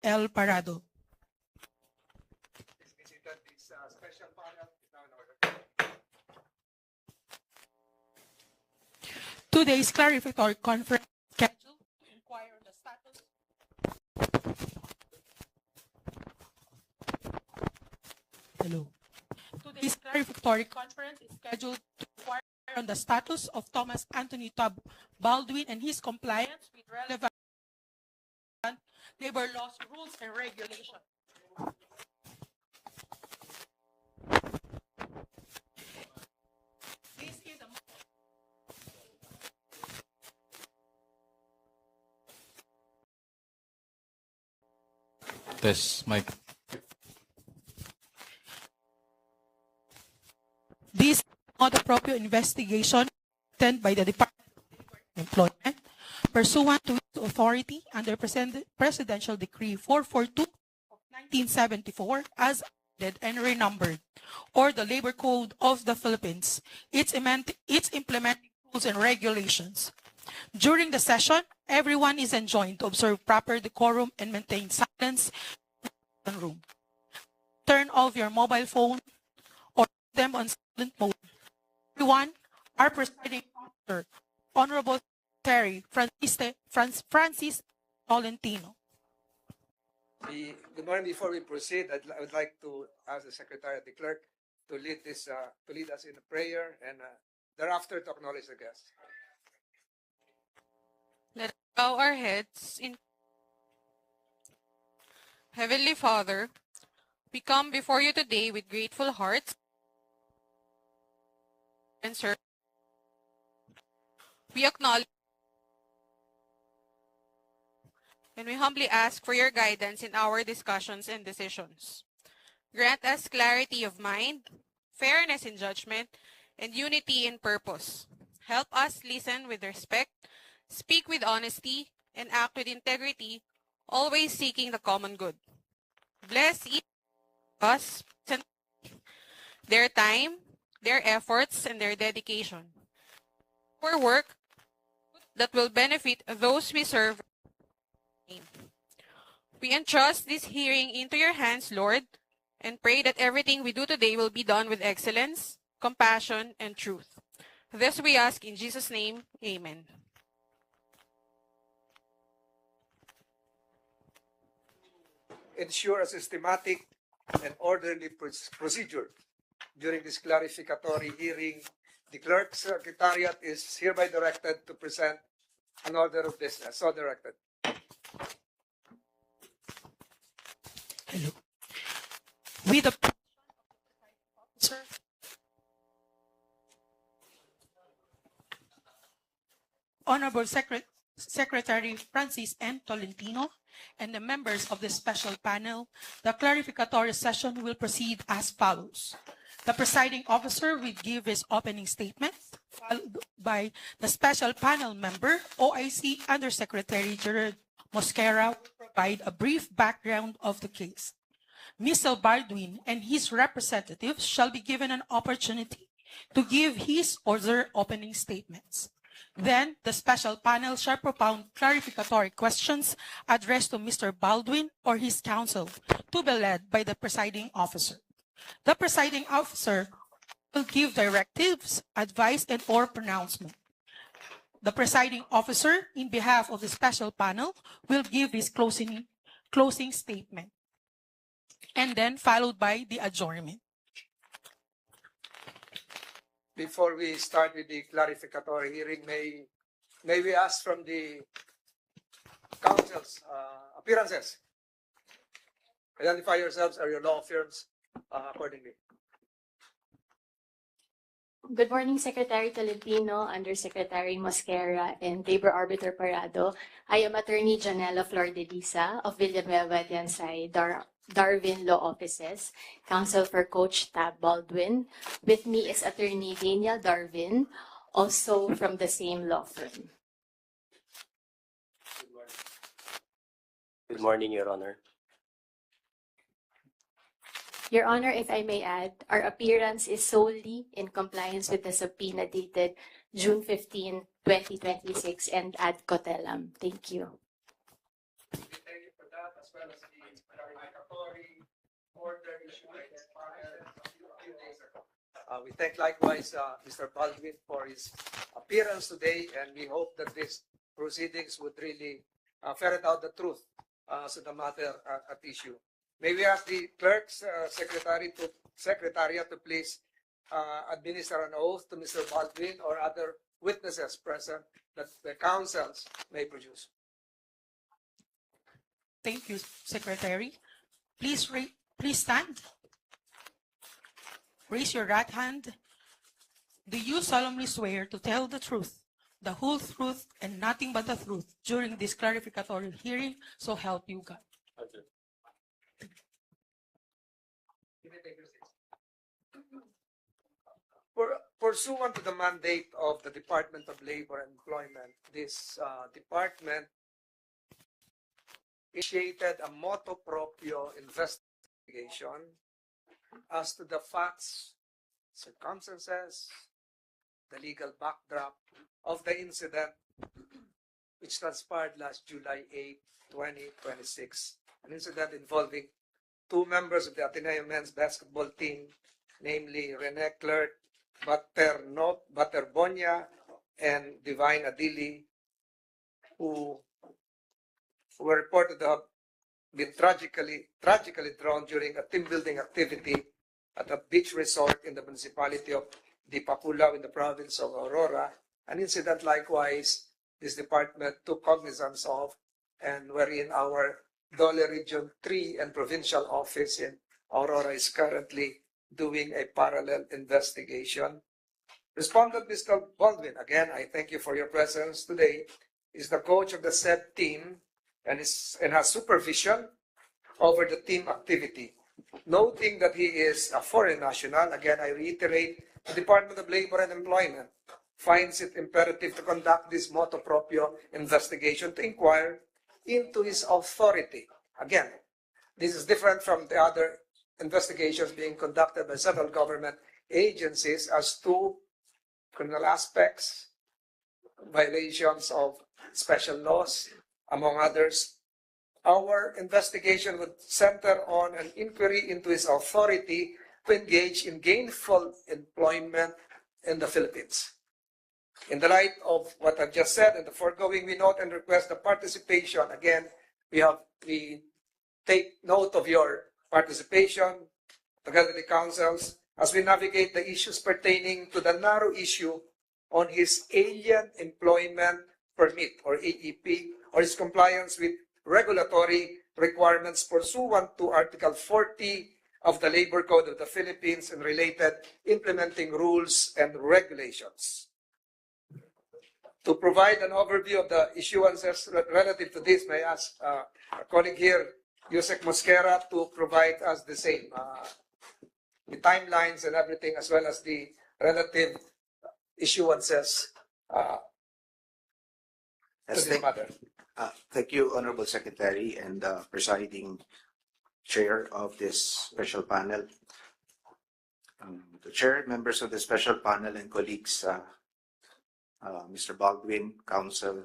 L. Parado. Today's clarificatory conference scheduled to inquire on the status. Hello. Today's clarificatory conference is scheduled to inquire on the status of Thomas Anthony Tubb Baldwin and his compliance with relevant labor laws, rules, and regulations. This is a Test mic. This is not appropriate investigation done by the Department of Employment pursuant to its authority under Presidential Decree 442 of 1974 as amended and renumbered, or the Labor Code of the Philippines, its implementing rules and regulations. During the session, everyone is enjoined to observe proper decorum and maintain silence in the room. Turn off your mobile phone or put them on silent mode. Everyone, our presiding officer, Honorable Secretary Francis Tolentino. Good morning. Before we proceed, I would like to ask the Secretary of the Clerk to lead us in a prayer and thereafter to acknowledge the guests. Let us bow our heads in. Heavenly Father, we come before you today with grateful hearts and serve. We acknowledge and we humbly ask for your guidance in our discussions and decisions. Grant us clarity of mind, fairness in judgment, and unity in purpose. Help us listen with respect, speak with honesty, and act with integrity, always seeking the common good. Bless each of us, their time, their efforts, and their dedication. For work that will benefit those we serve. We entrust this hearing into your hands, Lord, and pray that everything we do today will be done with excellence, compassion, and truth. This we ask in Jesus' name, amen. Ensure a systematic and orderly procedure during this clarificatory hearing. The Clerk Secretariat is hereby directed to present an order of business. So directed. Hello. With the permission of the presiding officer, Honorable Secretary Francis M. Tolentino, and the members of the special panel, the clarificatory session will proceed as follows. The presiding officer will give his opening statement, followed by the special panel member, OIC Undersecretary Gerard Mosquera, will provide a brief background of the case. Mr. Baldwin and his representatives shall be given an opportunity to give his or their opening statements. Then, the special panel shall propound clarificatory questions addressed to Mr. Baldwin or his counsel, to be led by the presiding officer. The presiding officer will give directives, advice, and or pronouncement. The presiding officer, in behalf of the special panel, will give his closing statement, and then followed by the adjournment. Before we start with the clarificatory hearing, may we ask from the council's appearances? Identify yourselves or your law firms accordingly. Good morning, Secretary Tolentino, Undersecretary Mosquera, and Labor Arbiter Parado. I am Attorney Janela Flordeliza of Villanueva de Ansay, Darwin Law Offices, counsel for Coach Tab Baldwin. With me is Attorney Daniel Darwin, also from the same law firm. Good morning, Your Honor. Your Honor, if I may add, our appearance is solely in compliance with the subpoena dated June 15, 2026 and ad cautelam. Thank you. Thank you for that. As well as the clarificatory order issued by the panel a few days ago. We thank likewise Mr. Baldwin for his appearance today, and we hope that these proceedings would really ferret out the truth to the matter at issue. May we ask the clerk's secretariat to please administer an oath to Mr. Baldwin or other witnesses present that the councils may produce. Thank you, Secretary. Please stand. Raise your right hand. Do you solemnly swear to tell the truth, the whole truth, and nothing but the truth during this clarificatory hearing, so help you God? Pursuant to the mandate of the Department of Labor and Employment, this department initiated a motu proprio investigation as to the facts, circumstances, the legal backdrop of the incident which transpired last July 8, 2026, an incident involving two members of the Ateneo men's basketball team, namely Rene Clerc Baterbonia and Divine Adili, who were reported to have been tragically drowned during a team building activity at a beach resort in the municipality of Dipapulaw in the province of Aurora, an incident likewise this department took cognizance of, and wherein our Dole Region 3 and provincial office in Aurora is currently doing a parallel investigation. Respondent Mr. Baldwin, again, I thank you for your presence today, is the coach of the said team and has supervision over the team activity. Noting that he is a foreign national, again, I reiterate, the Department of Labor and Employment finds it imperative to conduct this motu proprio investigation to inquire into his authority. Again, this is different from the other investigations being conducted by several government agencies as to criminal aspects, violations of special laws, among others. Our investigation would center on an inquiry into his authority to engage in gainful employment in the Philippines. In the light of what I've just said and the foregoing, we note and request the participation. Again, we take note of your participation together with the councils as we navigate the issues pertaining to the narrow issue on his alien employment permit or AEP, or his compliance with regulatory requirements pursuant to Article 40 of the Labor Code of the Philippines and related implementing rules and regulations. To provide an overview of the issuances relative to this, may I ask our colleague here, Yusek Mosquera, to provide us the same, the timelines and everything, as well as the relative issuances to this matter. Thank you, Honorable Secretary and presiding chair of this special panel. The chair, members of the special panel, and colleagues, Mr. Baldwin, counsel,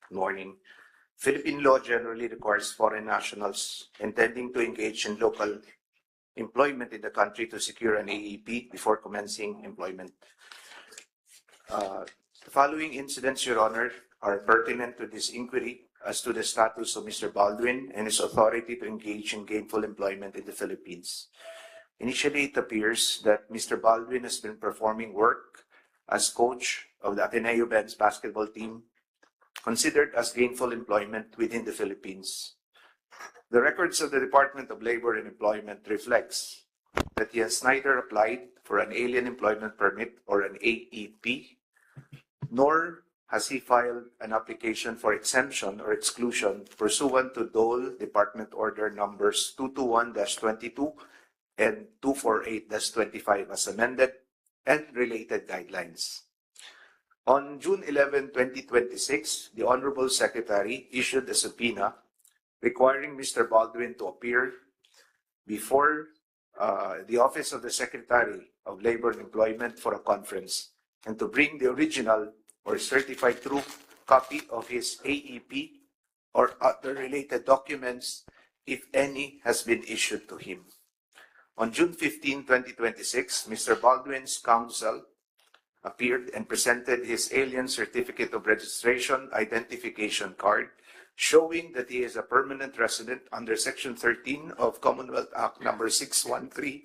good morning. Philippine law generally requires foreign nationals intending to engage in local employment in the country to secure an AEP before commencing employment. The following incidents, Your Honor, are pertinent to this inquiry as to the status of Mr. Baldwin and his authority to engage in gainful employment in the Philippines. Initially, it appears that Mr. Baldwin has been performing work as coach of the Ateneo men's basketball team, considered as gainful employment within the Philippines. The records of the Department of Labor and Employment reflects that he has neither applied for an alien employment permit or an AEP, nor has he filed an application for exemption or exclusion pursuant to Dole Department Order numbers 221-22 and 248-25 as amended and related guidelines. On June 11, 2026, the Honorable Secretary issued a subpoena requiring Mr. Baldwin to appear before the Office of the Secretary of Labor and Employment for a conference and to bring the original or certified true copy of his AEP or other related documents if any, has been issued to him. On June 15, 2026, Mr. Baldwin's counsel appeared and presented his alien certificate of registration identification card showing that he is a permanent resident under Section 13 of Commonwealth Act number 613,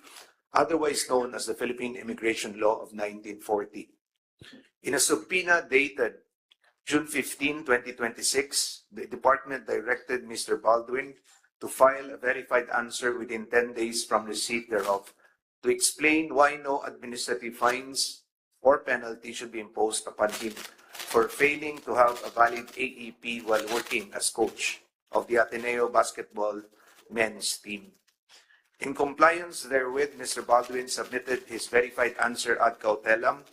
otherwise known as the Philippine Immigration Law of 1940. In a subpoena dated June 15, 2026, the department directed Mr. Baldwin to file a verified answer within 10 days from receipt thereof to explain why no administrative fines or penalty should be imposed upon him for failing to have a valid AEP while working as coach of the Ateneo basketball men's team. In compliance therewith, Mr. Baldwin submitted his verified answer ad cautelam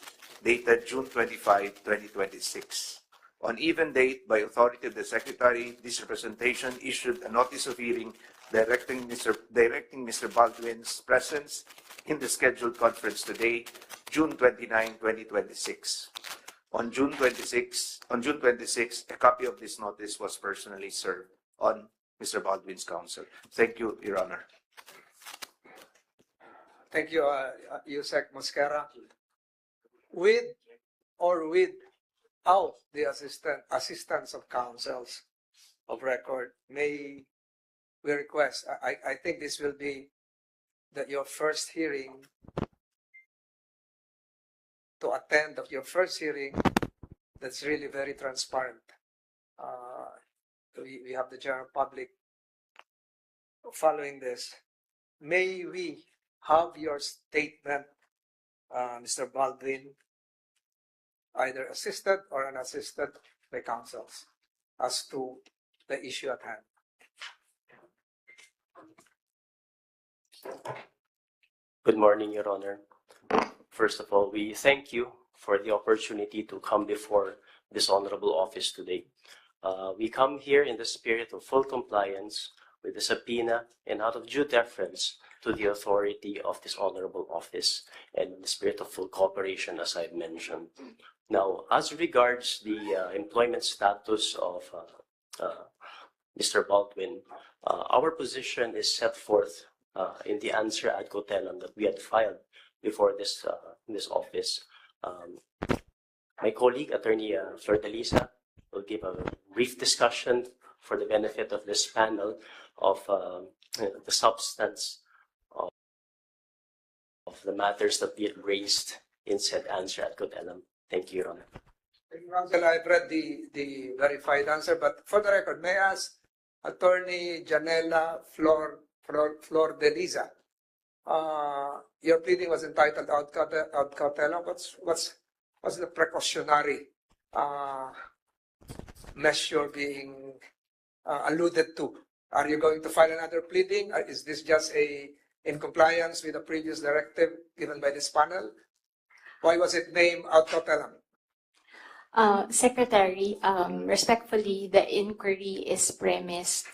dated June 25, 2026. On even date, by authority of the Secretary, this representation issued a notice of hearing directing Mr. Baldwin's presence in the scheduled conference today, June 29, 2026. On June 26, a copy of this notice was personally served on Mr. Baldwin's counsel. Thank you, Your Honor. Thank you, Yusek Mosquera. With or without the assistance of counsels of record, may we request, I think this will be your first hearing, to attend of your first hearing that's really very transparent. We have the general public following this. May we have your statement, Mr. Baldwin, either assisted or unassisted by counsels, as to the issue at hand. Good morning, Your Honor. First of all, we thank you for the opportunity to come before this honorable office today. We come here in the spirit of full compliance with the subpoena and out of due deference to the authority of this honorable office and in the spirit of full cooperation, as I've mentioned. Now, as regards the employment status of Mr. Baldwin, our position is set forth in the answer ad cautelam that we had filed before this office. My colleague, Attorney Flor-Delisa, will give a brief discussion for the benefit of this panel of the substance of the matters that we had raised in said answer ad cautelam. Thank you, Your Honor. Thank you, Counsel. I've read the verified answer, but for the record, may I ask Attorney Janela Flor-Delisa, your pleading was entitled ad cautelam. What's the precautionary measure being alluded to? Are you going to file another pleading? Is this just in compliance with the previous directive given by this panel? Why was it named ad cautelam? Secretary, respectfully, the inquiry is premised.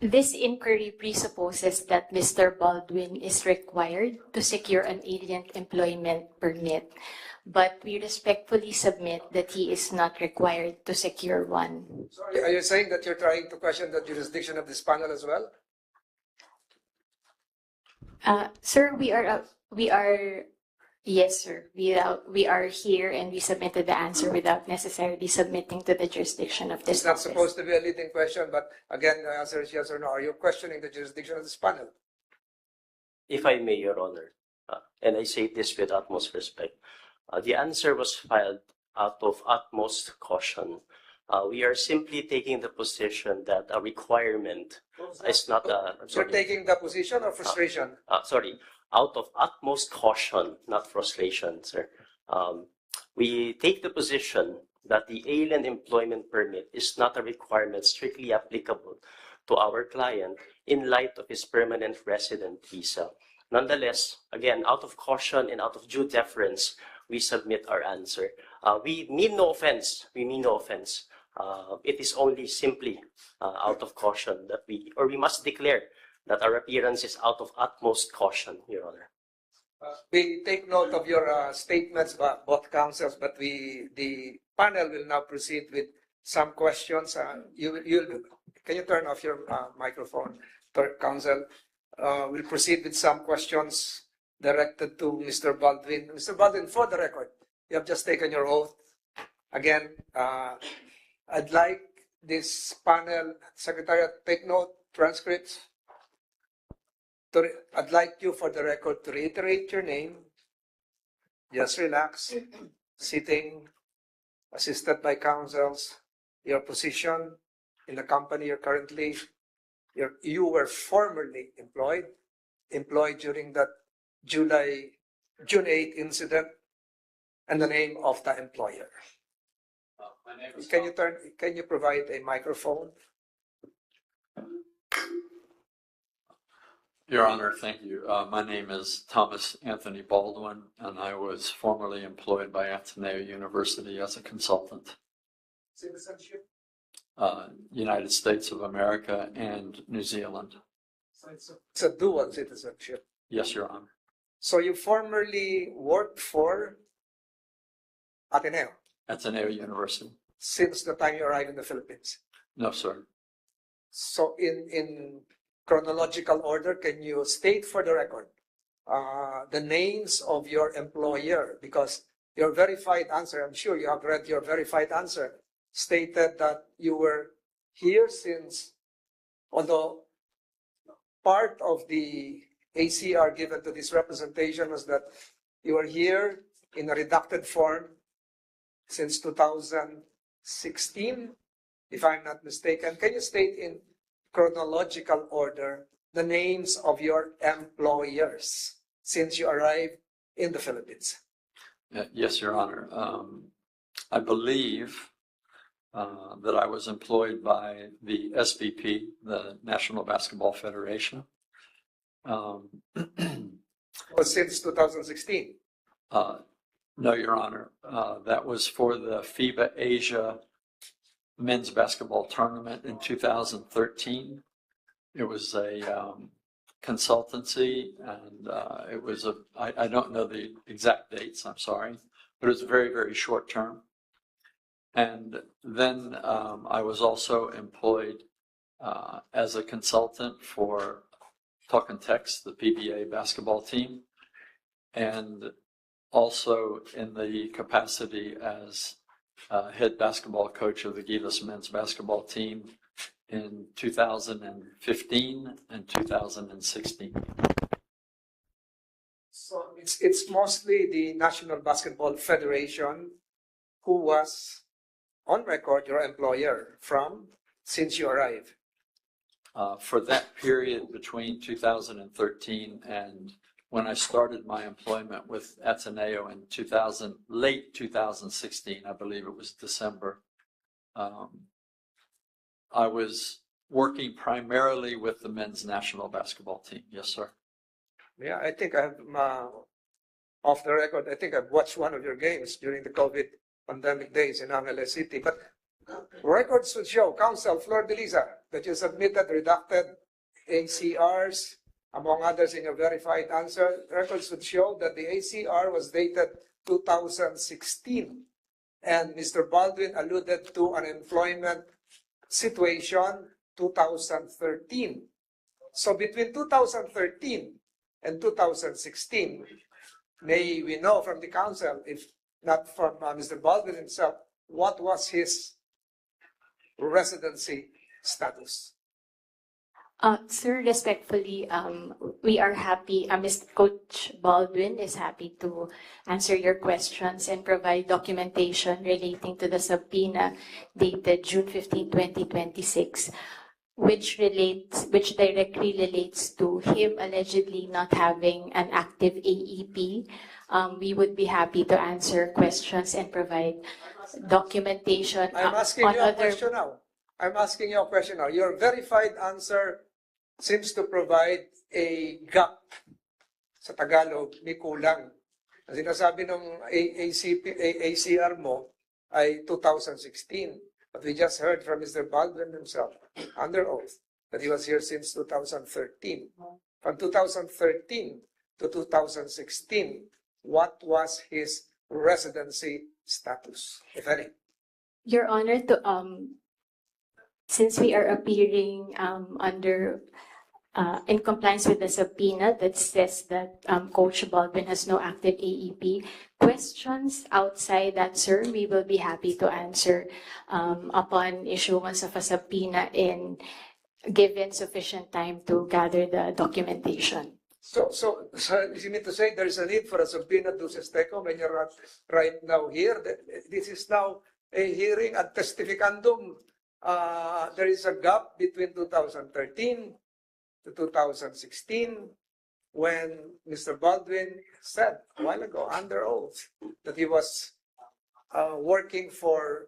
This inquiry presupposes that Mr. Baldwin is required to secure an alien employment permit, but we respectfully submit that he is not required to secure one. Sorry, are you saying that you're trying to question the jurisdiction of this panel as well? Sir, yes, sir. We are here and we submitted the answer without necessarily submitting to the jurisdiction of this It's not office. supposed to be a leading question, but again, the answer is yes or no. Are you questioning the jurisdiction of this panel? If I may, Your Honor, and I say this with utmost respect, the answer was filed out of utmost caution. We are simply taking the position that a requirement is not a... You're taking the position of frustration? Out of utmost caution, not frustration, sir. We take the position that the alien employment permit is not a requirement strictly applicable to our client in light of his permanent resident visa. Nonetheless, again, out of caution and out of due deference, we submit our answer. We mean no offense. It is only simply out of caution that we must declare that our appearance is out of utmost caution, Your Honor. We take note of your statements, both counsels, but the panel will now proceed with some questions. Can you turn off your microphone, Council? We'll proceed with some questions directed to Mr. Baldwin. Mr. Baldwin, for the record, you have just taken your oath. Again, I'd like this panel, Secretariat, take note, transcripts. I'd like you, for the record, to reiterate your name. Just relax, sitting, assisted by counsels, your position in the company you're currently, you were formerly employed during that June 8 incident, and the name of the employer. My name is Can you provide a microphone? Your Honor, thank you. My name is Thomas Anthony Baldwin, and I was formerly employed by Ateneo University as a consultant. Citizenship? United States of America and New Zealand. So it's a dual citizenship. Yes, Your Honor. So you formerly worked for Ateneo Ateneo University. since the time you arrived in the Philippines. No, sir. So in chronological order, can you state for the record the names of your employer? Because your verified answer, I'm sure you have read your verified answer, stated that you were here since, although part of the ACR given to this representation was that you were here in a redacted form since 2016, if I'm not mistaken. Can you state in chronological order the names of your employers since you arrived in the Philippines? Yes, Your Honor. I believe that I was employed by the SBP, the National Basketball Federation. Since 2016? No, Your Honor. That was for the FIBA Asia men's basketball tournament in 2013. It was a consultancy, and it was I don't know the exact dates, I'm sorry, but it was very, very short term. And then I was also employed as a consultant for Talk and Text, the PBA basketball team, and also in the capacity as head basketball coach of the Gilas men's basketball team in 2015 and 2016. So it's mostly the National Basketball Federation who was on record your employer since you arrived. For that period between 2013 and when I started my employment with Ateneo in late 2016, I believe it was December, I was working primarily with the men's national basketball team. Yes, sir. Yeah, I think I have, off the record, I think I've watched one of your games during the COVID pandemic days in Angeles City. But records would show, Council Flor de Lisa, that you submitted redacted ACRs, among others in your verified answer. Records would show that the ACR was dated 2016. And Mr. Baldwin alluded to an employment situation 2013. So between 2013 and 2016, may we know from the council, if not from Mr. Baldwin himself, what was his residency status? Sir, respectfully, we are happy, Mr. Coach Baldwin is happy to answer your questions and provide documentation relating to the subpoena dated June 15, 2026, which directly relates to him allegedly not having an active AEP. We would be happy to answer questions and provide documentation. I'm asking you a question now. I'm asking you a question now. Your verified answer seems to provide a gap. Sa Tagalog, may kulang. Ang sinasabi ng ACR mo ay 2016. But we just heard from Mr. Baldwin himself, under oath, that he was here since 2013. From 2013 to 2016, what was his residency status, if any? Your Honor, since we are appearing under in compliance with the subpoena that says that Coach Baldwin has no active AEP, questions outside that, sir, we will be happy to answer upon issuance of a subpoena in given sufficient time to gather the documentation. So you mean to say there is a need for a subpoena to Sesteco when you're not right now here? This is now a hearing at testificandum. There is a gap between 2013 to 2016 when Mr. Baldwin said a while ago under oath that he was working for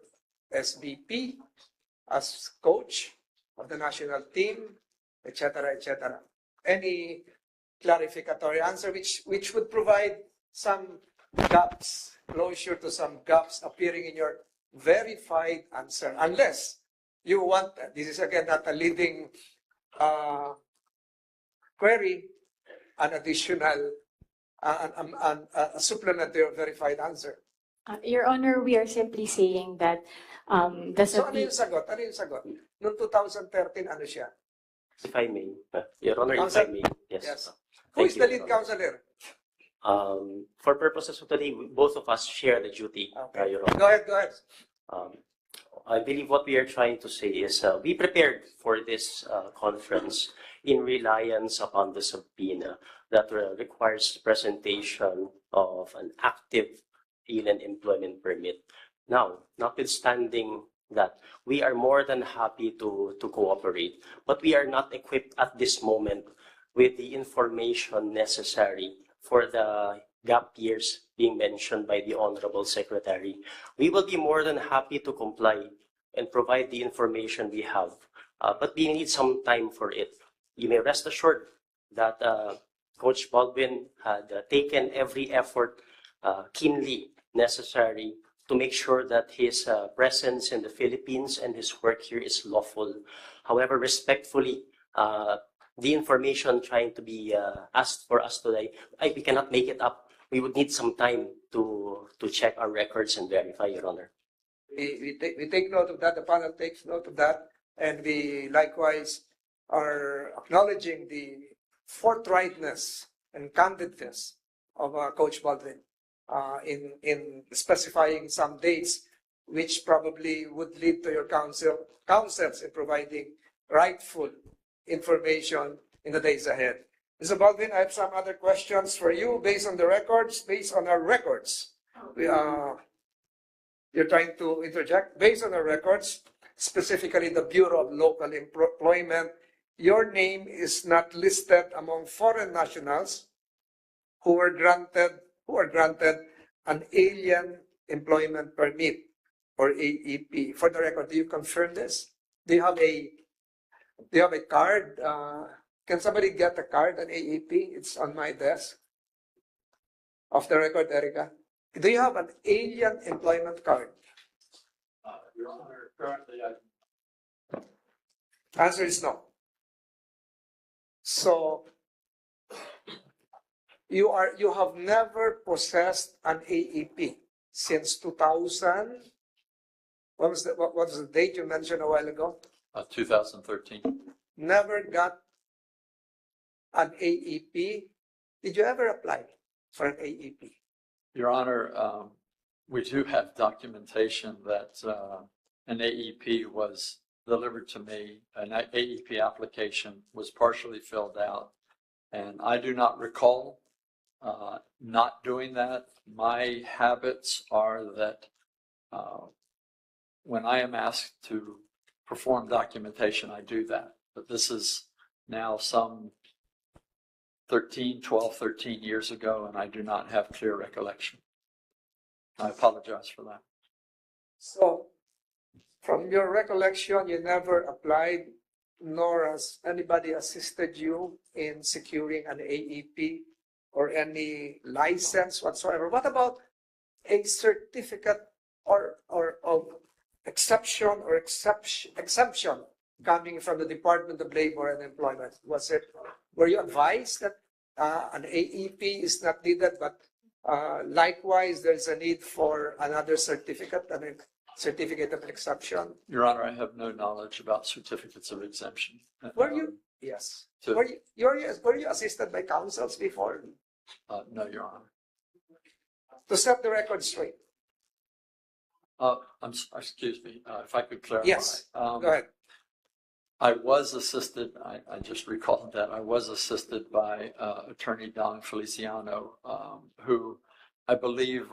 SBP as coach of the national team, etc., etc. Any clarificatory answer which would provide some gaps, closure to some gaps appearing in your verified answer, unless you want, this is again not a leading query, an additional, a supplementary verified answer. Your Honor, we are simply saying that the So ano yung sagot? Ano yung sagot? Noong 2013, ano siya? If I may, Your Honor, if Counsel? I may, yes. Yes. Thank Who is you, the Your lead Honor. counselor? For purposes of today, both of us share the duty, Okay. Your Honor. Go ahead. I believe what we are trying to say is we prepared for this conference in reliance upon the subpoena that requires presentation of an active alien employment permit. Now, notwithstanding that, we are more than happy to cooperate, but we are not equipped at this moment with the information necessary for the gap years being mentioned by the Honorable Secretary. We will be more than happy to comply and provide the information we have, but we need some time for it. You may rest assured that Coach Baldwin had taken every effort keenly necessary to make sure that his presence in the Philippines and his work here is lawful. However, respectfully, the information trying to be asked for us today, we cannot make it up. We would need some time to check our records and verify, Your Honor. We take note of that, the panel takes note of that, and we likewise are acknowledging the forthrightness and candidness of Coach Baldwin in specifying some dates which probably would lead to your counsels in providing rightful information in the days ahead. Mr. Baldwin, I have some other questions for you based on the records, based on our records. You're trying to interject. Based on our records, specifically the Bureau of Local Employment, your name is not listed among foreign nationals who are granted an alien employment permit or AEP. For the record, do you confirm this? Do you have a card? Can somebody get a card, an AEP? It's on my desk. Off the record, Erica. Do you have an alien employment card? Your Honor, currently Answer is no. So you have never possessed an AEP since 2000. What was the date you mentioned a while ago? 2013. Never got an AEP. Did you ever apply for an AEP? Your Honor, we do have documentation that an AEP was delivered to me. An AEP application was partially filled out, and I do not recall not doing that. My habits are that when I am asked to perform documentation, I do that. But this is now some 12, 13 years ago, and I do not have clear recollection. I apologize for that. So, from your recollection, you never applied, nor has anybody assisted you in securing an AEP or any license whatsoever. What about a certificate or of exception or exemption coming from the Department of Labor and Employment? Were you advised that an AEP is not needed, but likewise there's a need for another certificate, certificate of exception. Your Honor, I have no knowledge about certificates of exemption. Were you? Yes. To- Were you assisted by counsels before? No, Your Honor. To set the record straight. Excuse me, if I could clarify. Yes. Go ahead. I was assisted, I just recalled that, I was assisted by Attorney Don Feliciano, who I believe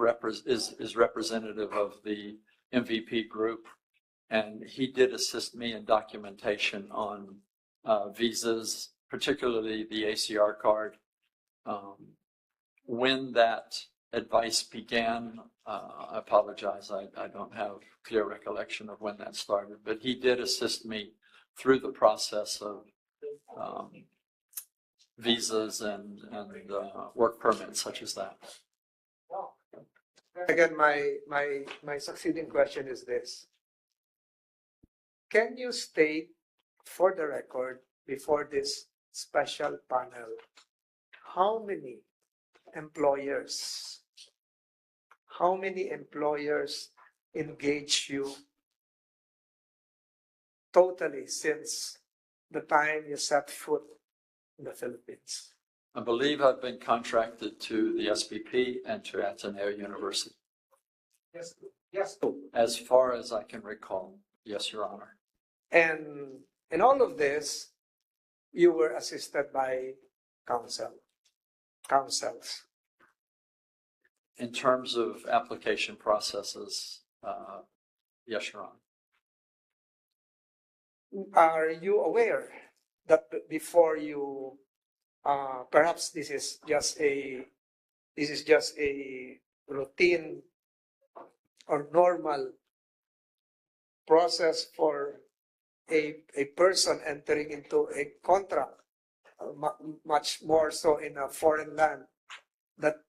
is representative of the MVP group. And he did assist me in documentation on visas, particularly the ACR card. When that advice began, I apologize, I don't have clear recollection of when that started, but he did assist me through the process of visas and work permits such as that. Again, my succeeding question is this. Can you state for the record before this special panel how many employers engage you totally since the time you set foot in the Philippines? I believe I've been contracted to the SBP and to Ateneo University. Yes. Yes. As far as I can recall, yes, Your Honor. And in all of this, you were assisted by counsels. In terms of application processes, yes, Your Honor. Are you aware that before you, perhaps this is just a routine or normal process for a person entering into a contract, much more so in a foreign land, that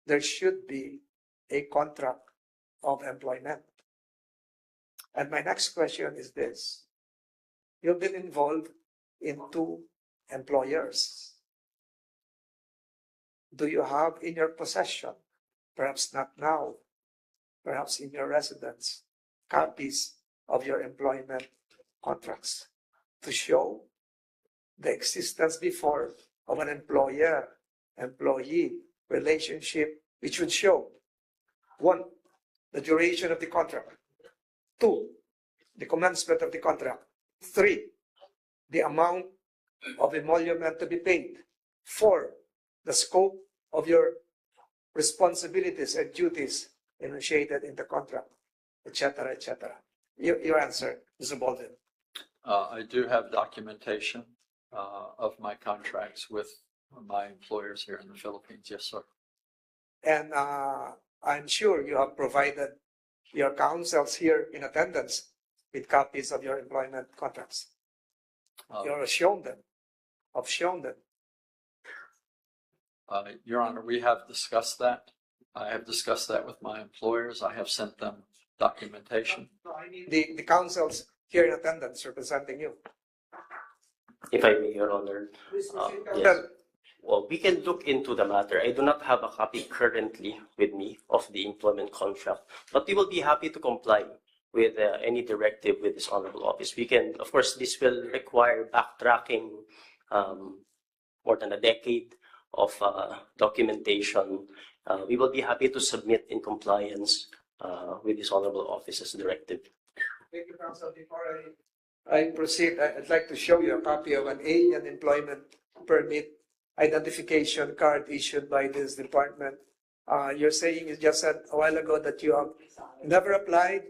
there should be a contract of employment? And my next question is this. You've been involved in 2 employers. Do you have in your possession, perhaps not now, perhaps in your residence, copies of your employment contracts to show the existence before of an employer-employee relationship, which would show 1, the duration of the contract, 2, the commencement of the contract, 3, the amount of emolument to be paid, 4, the scope of your responsibilities and duties enunciated in the contract, etc., etc. Your answer, Mr. Baldwin. I do have documentation of my contracts with my employers here in the Philippines. Yes, sir. And I'm sure you have provided your counsels here in attendance with copies of your employment contracts. You have shown them. Your Honor, we have discussed that. I have discussed that with my employers. I have sent them documentation. I mean the counsels here in attendance representing you. If I may, Your Honor. Yes. Well, we can look into the matter. I do not have a copy currently with me of the employment contract, but we will be happy to comply with any directive with this honorable office. We can, of course, this will require backtracking more than a decade of documentation. We will be happy to submit in compliance with this honorable office's directive. Thank you, counsel. Before I proceed, I'd like to show you a copy of an alien employment permit identification card issued by this department. You're saying, you just said a while ago that you have never applied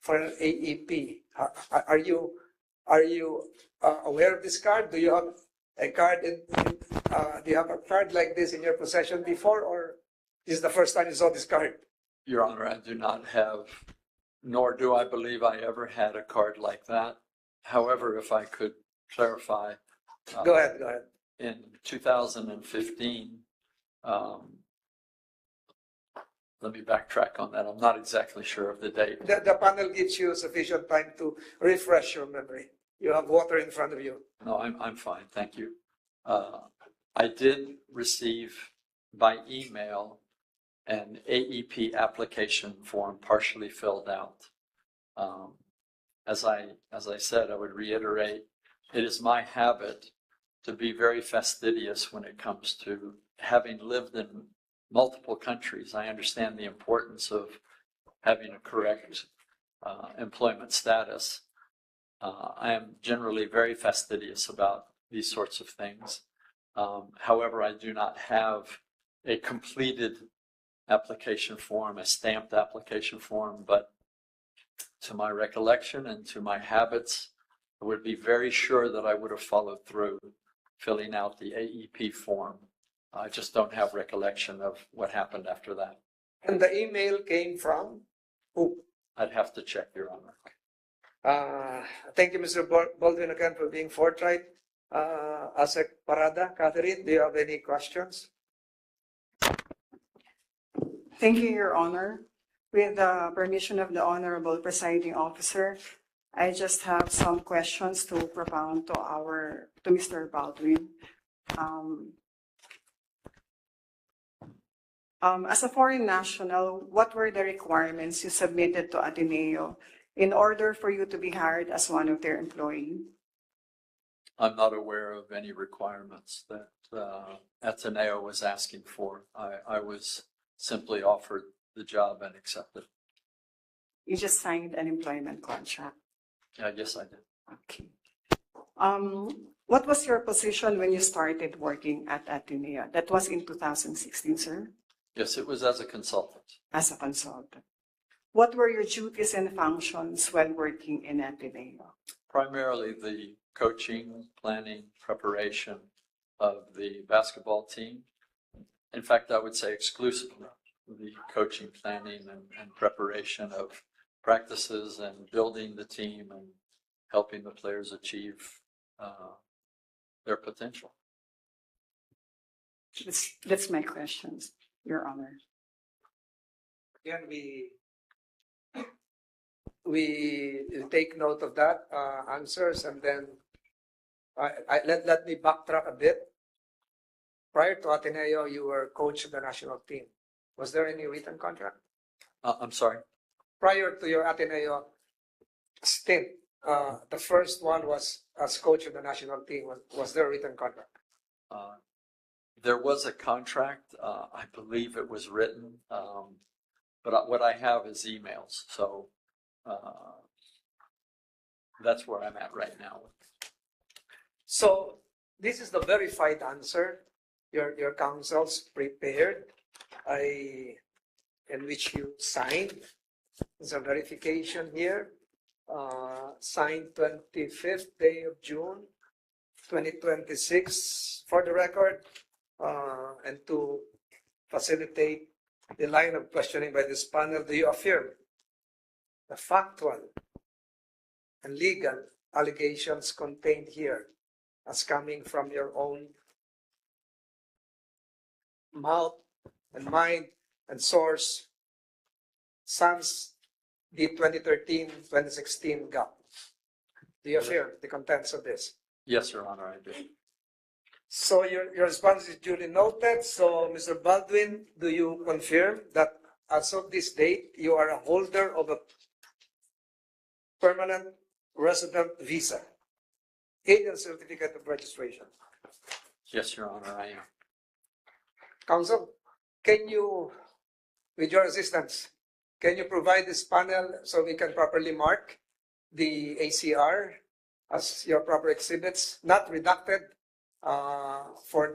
for an AEP. Are you aware of this card? Do you have a card do you have a card like this in your possession before, or this is the first time you saw this card? Your Honor, I do not have, nor do I believe I ever had a card like that. However, if I could clarify. Go ahead. In 2015, let me backtrack on that. I'm not exactly sure of the date. The panel gives you sufficient time to refresh your memory. You have water in front of you. No, I'm fine. Thank you. I did receive by email an AEP application form partially filled out. As I said, I would reiterate, it is my habit to be very fastidious when it comes to having lived in multiple countries. I understand the importance of having a correct employment status. I am generally very fastidious about these sorts of things. However, I do not have a completed application form, a stamped application form, but to my recollection and to my habits, I would be very sure that I would have followed through filling out the AEP form. I just don't have recollection of what happened after that. And the email came from who? I'd have to check, Your Honor. Thank you, Mr. Baldwin, again for being forthright. Asek Parada, Catherine, do you have any questions? Thank you, Your Honor. With the permission of the Honorable Presiding Officer, I just have some questions to propound to Mr. Baldwin. As a foreign national, what were the requirements you submitted to Ateneo in order for you to be hired as one of their employees? I'm not aware of any requirements that Ateneo was asking for. I was simply offered the job and accepted. You just signed an employment contract. I guess I did. Okay. What was your position when you started working at Ateneo? That was in 2016, sir, Yes, it was as a consultant. as a consultant. What were your duties and functions while working in Ateneo? Primarily the coaching, planning, preparation of the basketball team. In fact, I would say exclusively the coaching, planning, and preparation of practices and building the team and helping the players achieve their potential. That's my questions, Your Honor. Again, we take note of that answers, and then let me backtrack a bit. Prior to Ateneo, you were coach of the national team. Was there any written contract? I'm sorry. Prior to your Ateneo stint, the first one was as coach of the national team. Was there a written contract? There was a contract. I believe it was written, but what I have is emails. So that's where I'm at right now. So this is the verified answer your counsels prepared, in which you signed. There's a verification here, signed 25th day of June, 2026, for the record, and to facilitate the line of questioning by this panel, do you affirm the factual and legal allegations contained here as coming from your own mouth and mind and source sans the 2013-2016 gap? Do you affirm the contents of this? Yes, Your Honor, I do. So your response is duly noted. So, Mr. Baldwin, do you confirm that as of this date, you are a holder of a permanent resident visa, alien certificate of registration? Yes, Your Honor, I am. Counsel, can you, with your assistance, can you provide this panel so we can properly mark the ACR as your proper exhibits, not redacted, for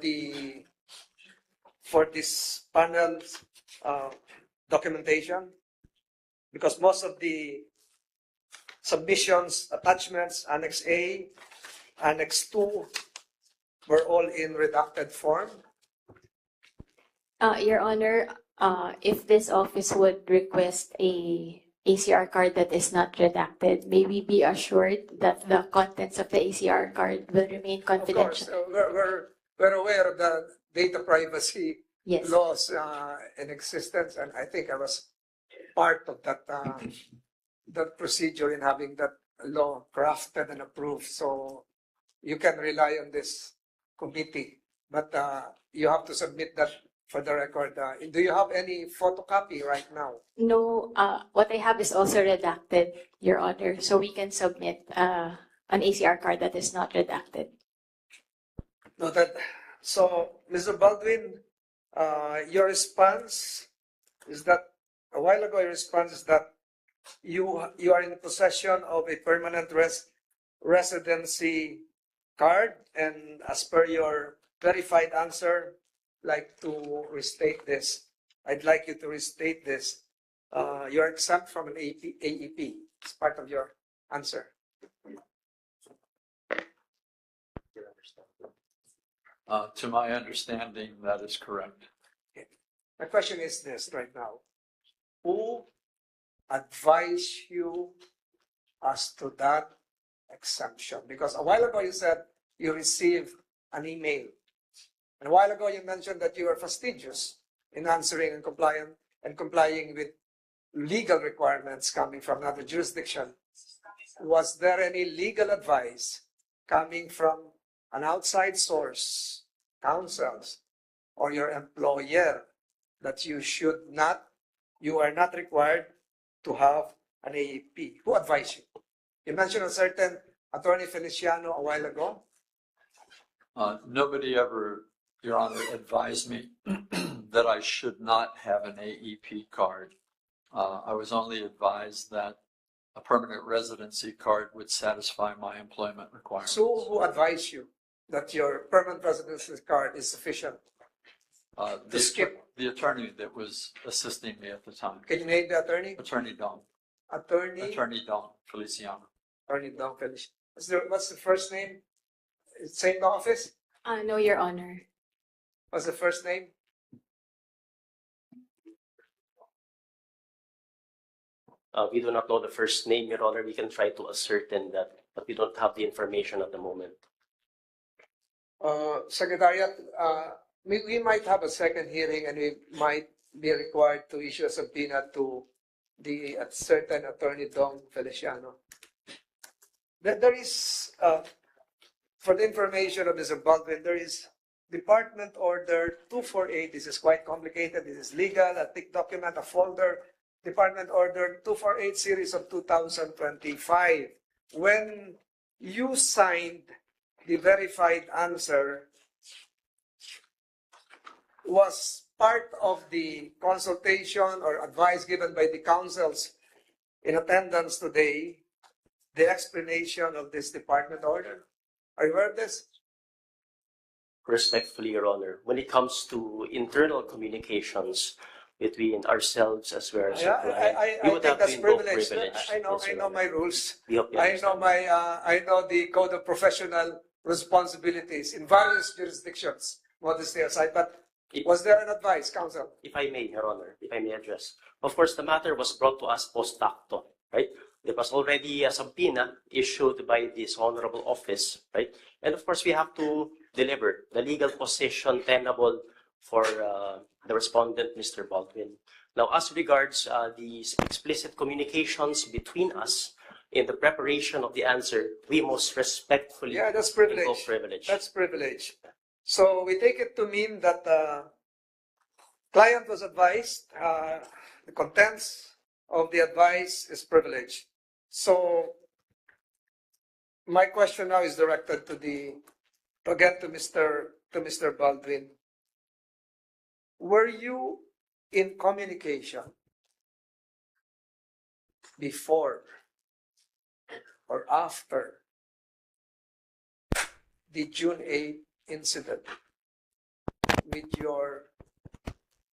this panel's documentation? Because most of the submissions, attachments, Annex A, Annex 2 were all in redacted form. Your Honor, if this office would request a ACR card that is not redacted, may we be assured that the contents of the ACR card will remain confidential? Of course, we're aware of the data privacy Yes. laws in existence, and I think I was part of that that procedure in having that law crafted and approved. So you can rely on this committee, but you have to submit that for the record. Do you have any photocopy right now? No, what I have is also redacted, Your Honor, so we can submit an ACR card that is not redacted. Noted. So, Mr. Baldwin, your response is that a while ago, your response is that you are in possession of a permanent residency card, and as per your verified answer, like to restate this. I'd like you to restate this. You're exempt from an AEP. It's part of your answer. To my understanding, that is correct. My question is this right now. Who advised you as to that exemption? Because a while ago you said you received an email. And a while ago you mentioned that you were fastidious in answering and complying with legal requirements coming from another jurisdiction. Was there any legal advice coming from an outside source, counsels, or your employer that you are not required to have an AEP? Who advised you? You mentioned a certain Attorney Feliciano a while ago. Nobody ever, Your Honor, advised me that I should not have an AEP card. I was only advised that a permanent residency card would satisfy my employment requirements. So who advised you that your permanent residency card is sufficient? The attorney that was assisting me at the time. Can you name the attorney? Attorney Don. Attorney Don Feliciano. Attorney Don Feliciano. What's the first name? Same office? No, Your Honor. What's the first name? We do not know the first name, Your Honor. We can try to ascertain that, but we don't have the information at the moment. Secretariat, we might have a second hearing and we might be required to issue a subpoena to the certain Attorney Don Feliciano. There is, for the information of Mr. Baldwin, there is Department Order 248. This is quite complicated. This is legal, a thick document, a folder. Department Order 248 series of 2025. When you signed the verified answer, was part of the consultation or advice given by the councils in attendance today the explanation of this department order? Are you aware of this? Respectfully, Your Honor, when it comes to internal communications between ourselves as well as the client, I we would think have that's to invoke privilege. privilege. I know Yes, Your my Honor. rules. We hope you I understand. know I know the code of professional responsibilities in various jurisdictions, modesty aside. But was there an advice, counsel? If I may, Your Honor, if I may address. Of course, the matter was brought to us post facto, right? There was already a subpoena issued by this honorable office, right? And of course, we have to deliver the legal position tenable for the respondent, Mr. Baldwin. Now, as regards the explicit communications between us in the preparation of the answer, we most respectfully That's privilege. invoke privilege. That's privilege. So we take it to mean that the client was advised, the contents of the advice is privilege. So my question now is directed to Mr. Baldwin. Were you in communication before or after the June 8th incident with your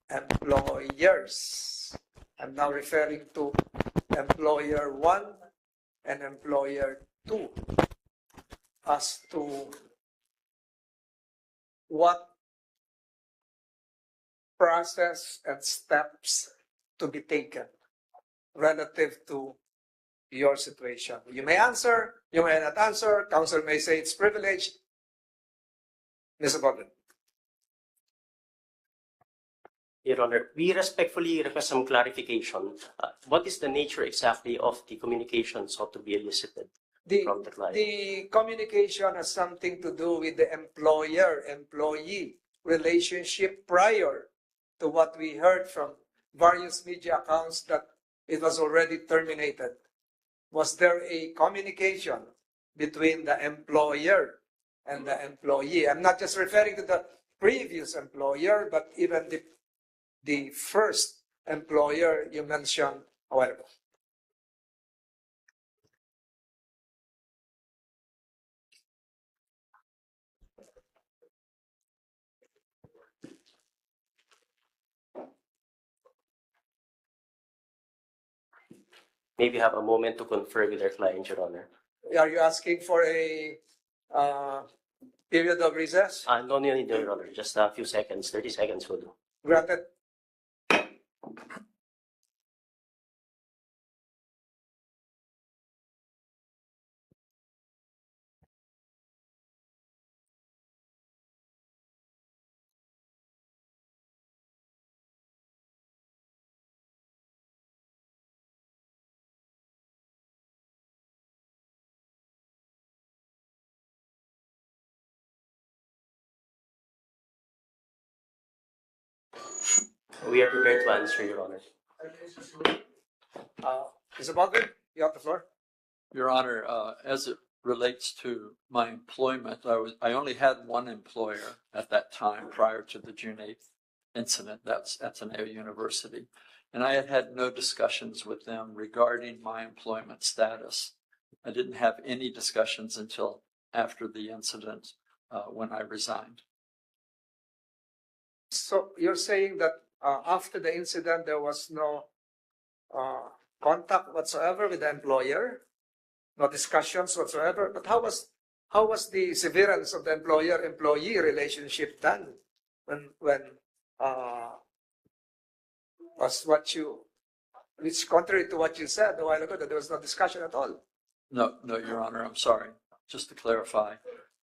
employers? I'm now referring to employer 1 and employer 2 as to what process and steps to be taken relative to your situation. You may answer, you may not answer. Counsel may say it's privilege. Mr. Baldwin. Your Honor, we respectfully request some clarification. What is the nature exactly of the communication sought to be elicited from the client? The communication has something to do with the employer-employee relationship prior to what we heard from various media accounts that it was already terminated? Was there a communication between the employer and the employee? I'm not just referring to the previous employer, but even the first employer you mentioned, however. Maybe have a moment to confer with our client, Your Honor. Are you asking for a period of recess? No, Your Honor. Just a few seconds, 30 seconds will do. Granted. We are prepared to answer, Your Honor. Mr. Baldwin, you have the floor. Your Honor, as it relates to my employment, I only had one employer at that time prior to the June 8th incident. That's Ateneo University. And I had had no discussions with them regarding my employment status. I didn't have any discussions until after the incident when I resigned. So you're saying that after the incident, there was no contact whatsoever with the employer, no discussions whatsoever. But how was the severance of the employer-employee relationship done when was what you, which contrary to what you said a while ago, that there was no discussion at all? No, Your Honor, I'm sorry. Just to clarify,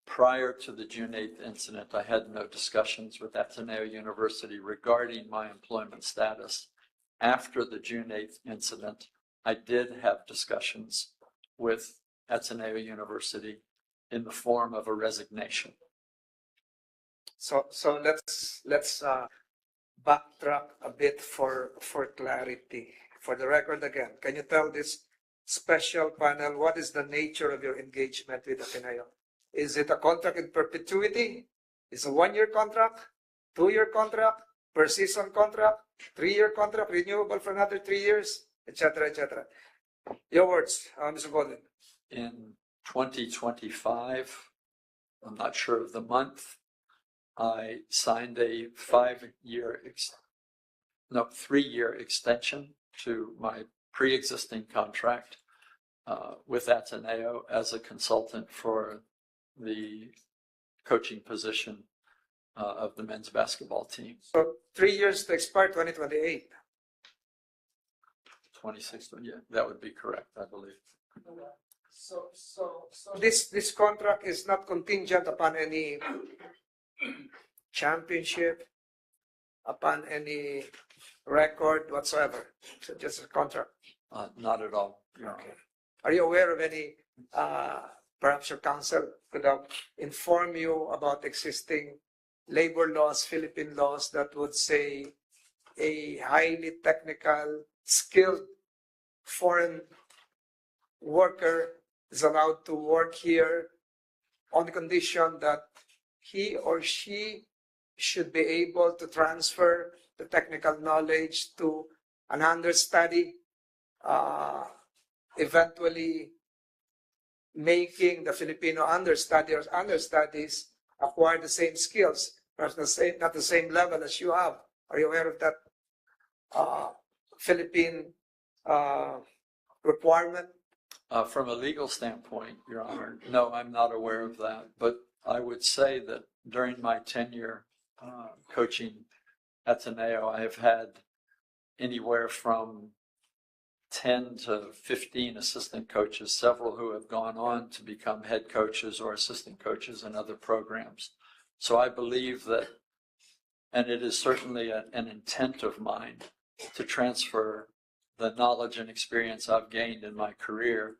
prior to the June 8th incident, I had no discussions with Ateneo University regarding my employment status. After the June 8th incident, I did have discussions with Ateneo University in the form of a resignation. So let's backtrack a bit for clarity. For the record again, can you tell this special panel what is the nature of your engagement with Ateneo? Is it a contract in perpetuity? Is it a 1-year contract, 2-year contract, per season contract, 3-year contract, renewable for another 3 years, etc., etc.? Your words, Mr. Baldwin. In 2025, I'm not sure of the month, I signed a 3-year extension to my pre-existing contract with Ateneo as a consultant for the coaching position of the men's basketball team. So 3 years to expire 2028. 26, yeah, that would be correct, I believe. So this contract is not contingent upon any championship, upon any record whatsoever. So just a contract. Not at all. Okay. Are you aware of any, perhaps your counsel could have informed you about existing labor laws, Philippine laws that would say a highly technical, skilled foreign worker is allowed to work here on the condition that he or she should be able to transfer the technical knowledge to an understudy, eventually making the Filipino understudy or understudies acquire the same skills, perhaps not the same level as you have. Are you aware of that Philippine requirement? From a legal standpoint, Your Honor, no, I'm not aware of that. But I would say that during my tenure coaching Ateneo, I have had anywhere from 10 to 15 assistant coaches, several who have gone on to become head coaches or assistant coaches in other programs. So I believe that, and it is certainly an intent of mine to transfer the knowledge and experience I've gained in my career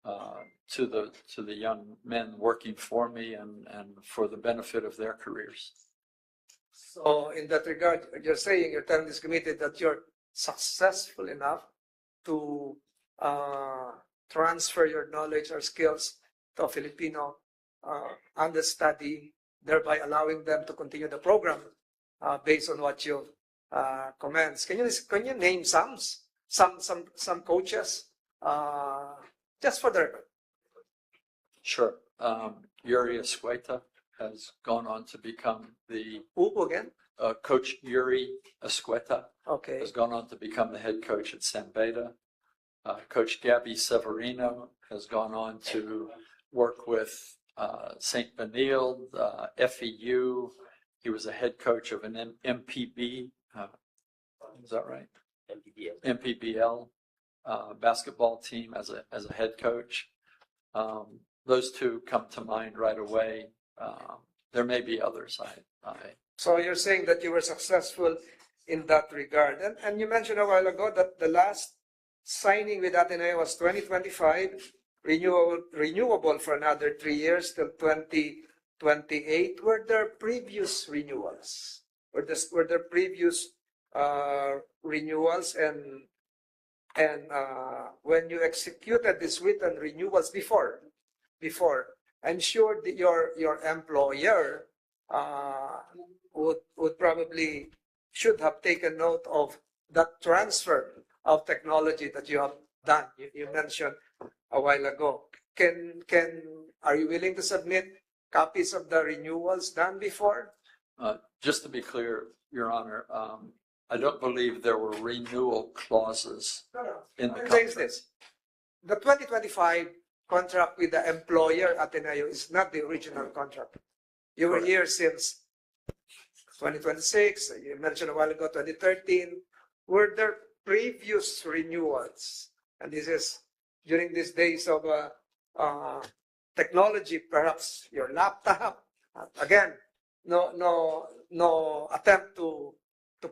to the young men working for me and for the benefit of their careers. So in that regard, you're telling this committee that you're successful enough to transfer your knowledge or skills to a Filipino understudy, thereby allowing them to continue the program based on what you comments. Can you name some coaches just for the record? Sure. Yuri Escueta has gone on to become the Who again? coach. Yuri Escueta Okay. has gone on to become the head coach at San Beda. Coach Gabby Severino has gone on to work with St. Benilde, FEU. He was a head coach of an MPB. Is that right? MPBL basketball team as a head coach. Those two come to mind right away. There may be others. So you're saying that you were successful in that regard. And you mentioned a while ago that the last signing with Ateneo was 2025, renewable for another 3 years till 2028. Were there previous renewals? Were there previous renewals and when you executed these written renewals before, I'm sure that your employer would probably should have taken note of that transfer of technology that you have done. You mentioned a while ago. Are you willing to submit copies of the renewals done before? Just to be clear, Your Honor, I don't believe there were renewal clauses in the contract. This. The 2025 contract with the employer Ateneo is not the original contract. You were here since 2026. You mentioned a while ago 2013. Were there previous renewals? And this is during these days of technology, perhaps your laptop. Again, no attempt to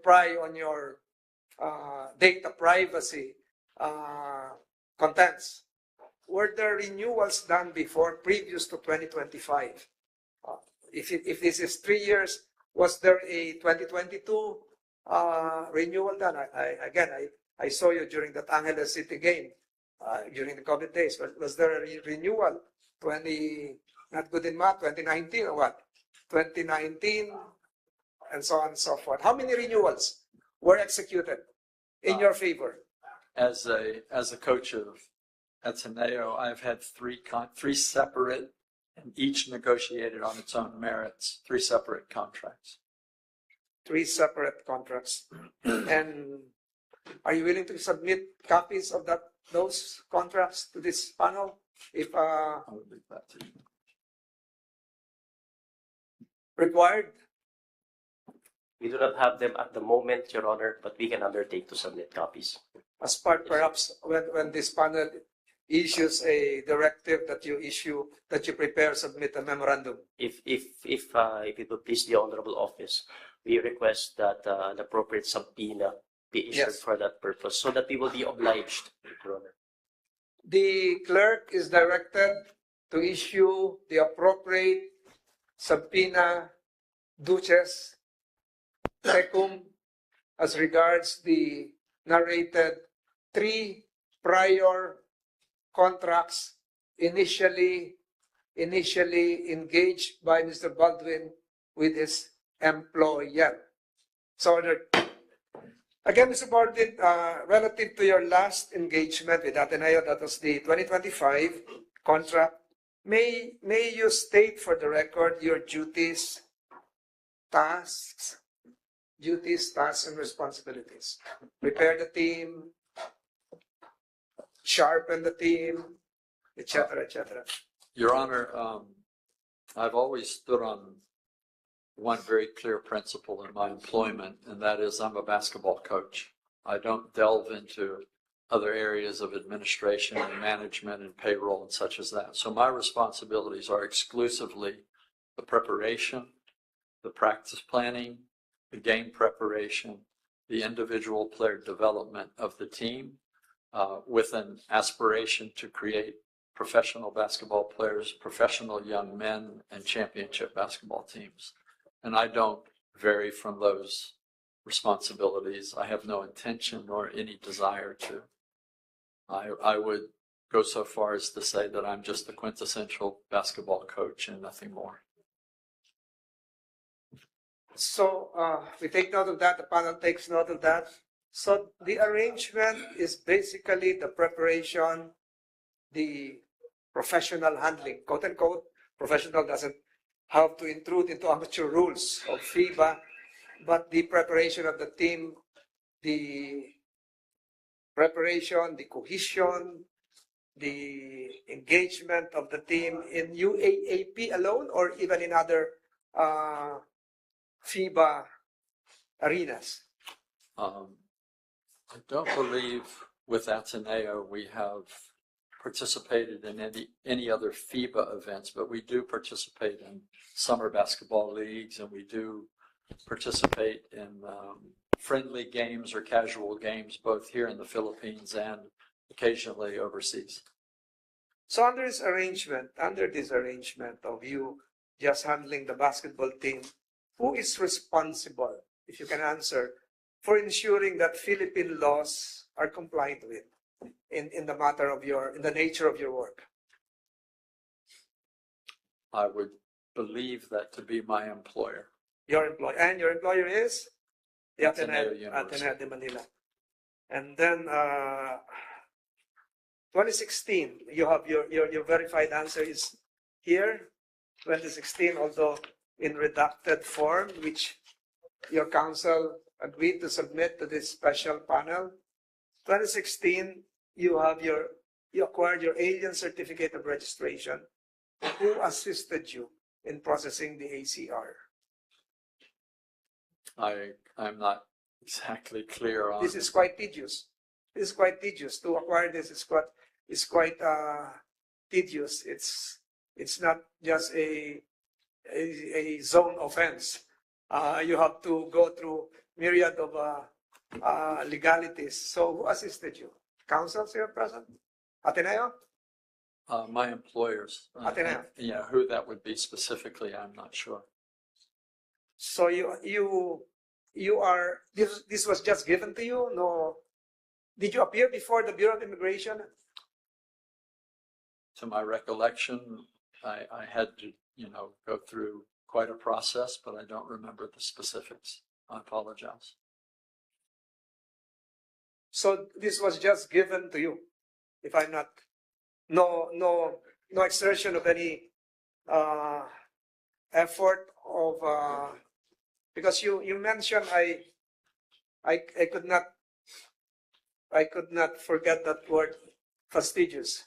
pry on your data privacy contents. Were there renewals done before, previous to 2025? If this is 3 years, was there a 2022 renewal done? I saw you during that Angeles City game during the COVID days. Was there a renewal? Not good in math, 2019 or what? 2019 and so on and so forth. How many renewals were executed in your favor? As a coach of Ateneo, I've had three separate, and each negotiated on its own merits, 3 separate contracts. 3 separate contracts. And are you willing to submit copies of those contracts to this panel? If I would leave that to you. required? We do not have them at the moment, Your Honor, but we can undertake to submit copies. As part, perhaps, when this panel issues a directive that you prepare, submit a memorandum. If it will please the Honorable Office, we request that an appropriate subpoena be issued Yes. for that purpose, so that we will be obliged, Your Honor. The clerk is directed to issue the appropriate subpoena duces tecum as regards the narrated 3 prior contracts initially engaged by Mr. Baldwin with his employer. So again, Mr. Baldwin, relative to your last engagement with Ateneo, that was the 2025 contract, may you state for the record your duties, tasks, and responsibilities? Prepare the team, sharpen the team, etc., etc. Your Honor, I've always stood on one very clear principle in my employment, and that is I'm a basketball coach. I don't delve into other areas of administration and management and payroll and such as that. So my responsibilities are exclusively the preparation, the practice planning, the game preparation, the individual player development of the team, with an aspiration to create professional basketball players, professional young men, and championship basketball teams. And I don't vary from those responsibilities. I have no intention nor any desire to. I would go so far as to say that I'm just the quintessential basketball coach and nothing more. So we take note of that. The panel takes note of that. So the arrangement is basically the preparation, the professional handling, quote unquote. Professional doesn't have to intrude into amateur rules of FIBA, but the preparation of the team, the preparation, the cohesion, the engagement of the team in UAAP alone or even in other FIBA arenas. I don't believe with Ateneo we have participated in any other FIBA events, but we do participate in summer basketball leagues, and we do participate in friendly games or casual games, both here in the Philippines and occasionally overseas. So under this arrangement of you just handling the basketball team, who is responsible, if you can answer, for ensuring that Philippine laws are complied with in the matter of in the nature of your work? I would believe that to be my employer. Your employer. And your employer is? The Ateneo University. Ateneo de Manila. And then 2016, you have your verified answer is here, 2016, although in redacted form, which your counsel agreed to submit to this special panel. 2016, you acquired your alien certificate of registration. Who assisted you in processing the ACR? I'm not exactly clear on. This is quite tedious. This is quite tedious. To acquire this is quite tedious. It's not just a zone offense. You have to go through myriad of legalities. So who assisted you? Counsels here present? Ateneo? My employers. Ateneo. Yeah, who that would be specifically, I'm not sure. So you are this was just given to you? No. Did you appear before the Bureau of Immigration? To my recollection, I had to, go through quite a process, but I don't remember the specifics. I apologize. So this was just given to you, if I'm not, no exertion of any effort of, because you mentioned I could not forget that word, fastidious.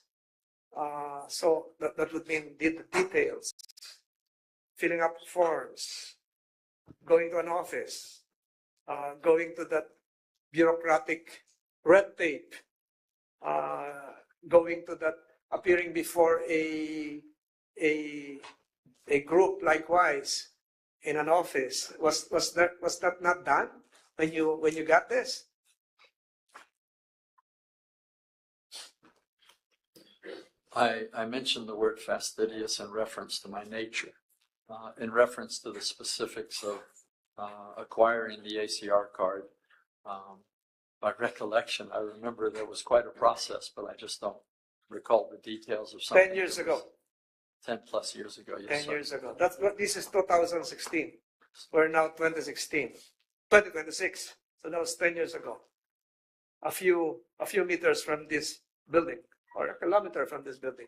So that would mean the details, filling up forms, going to an office, going to that bureaucratic red tape, going to that, appearing before a group likewise in an office. Was that not done when you got this? I mentioned the word fastidious in reference to my nature, in reference to the specifics of acquiring the ACR card. By recollection, I remember there was quite a process, but I just don't recall the details of something. 10 years ago. 10 plus years ago, yes, 10 sir. years ago. That's what this is 2016. We're now 2026. So that was 10 years ago. A few meters from this building, or a kilometer from this building.